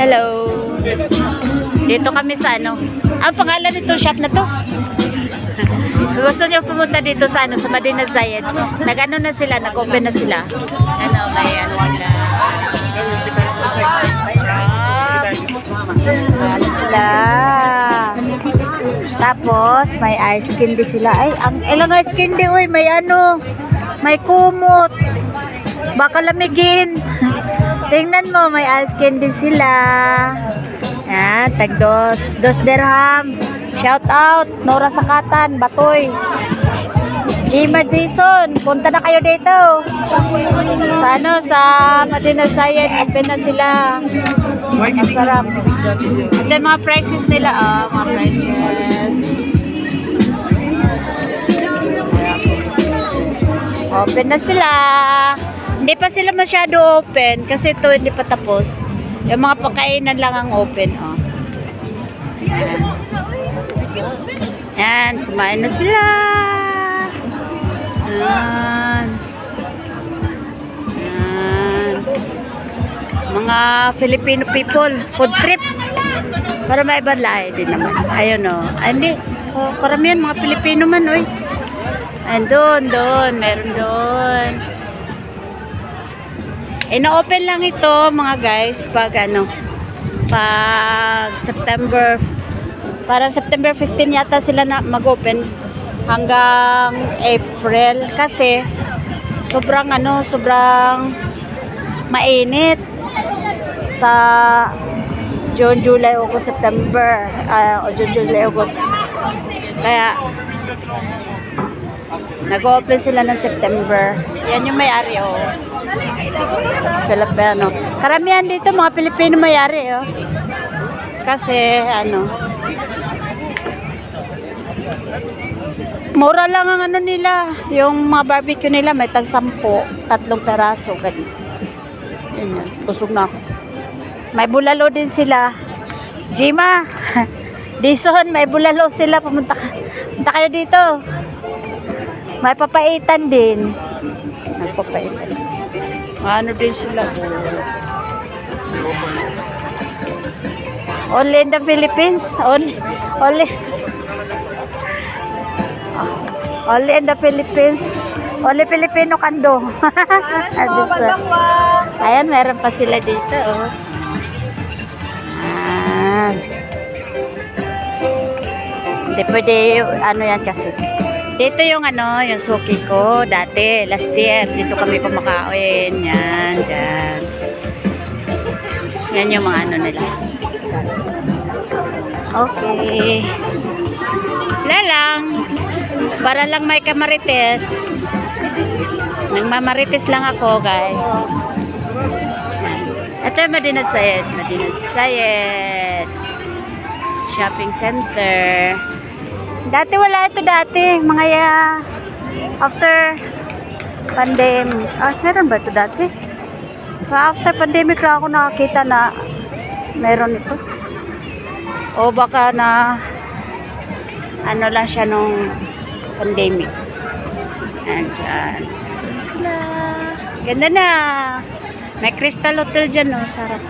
Hello. Dito kami sa ano. Ang pangalan nito shop na to. Gusto niyo pumunta dito sa ano, sa Madinah Zayed. Nag-ano na sila, nag-open na sila. Ano, may ano sila. Ano sila. Tapos, may ice candy sila. Ay, ang ilang ice candy, uy, may ano, may kumot. Baka lamigin. Tingnan mo, may ice candy sila. Yan, tag dos dirham. Shout out, Nora Sakatan, Batoy. Gima Dison, punta na kayo dito. Sa ano, sa Madinah Zayed, open na sila. Masarap. Ito yung mga prices nila, mga prices. Open na sila. Hindi pa sila masyado open kasi ito hindi pa tapos. Yung mga pagkainan lang ang open, Yan, kumain na sila. Yan. Yan. Mga Filipino people, food trip. Para may ibang lahi din naman. Ayun Ay, hindi. Karamihan mga Filipino man, oy. Ayun, doon. Meron doon. Ina-open lang ito, mga guys, pag September, parang September 15 yata sila na mag-open hanggang April kasi sobrang mainit sa June, July, August, September, June, July, August. Kaya nag-open sila ng September. Yan yung may-ari, Filipino. Karamihan dito mga Pilipino may-ari, Kasi mura lang ang nila, yung mga barbecue nila may tag 10, 3 peraso ganyan. Yan. Busog na ako. May bulalo din sila. Jima, Dison, may bulalo sila. Pumunta kayo dito. May papaitan din. Nagpapaitan. Ano din sila? Only in the Philippines. Only in the Philippines. Only Filipino kando. Ayan, meron pa sila dito. Hindi pwede, yan kasi. Dito yung yung suki ko dati, last year. Dito kami kumakain. Yan, dyan. Yan yung mga nila. Okay. Wala lang. Para lang may kamarites. Nagmamarites lang ako, guys. Ito yung Madinah Zayed. Madinah Zayed. Shopping center. Dati wala ito dati. Mga after pandemic. Meron ba ito dati? After pandemic lang ako nakakita na meron ito. O baka na lang siya nung pandemic. Andyan. Sila. Ganda na. May Crystal Hotel dyan, sarap.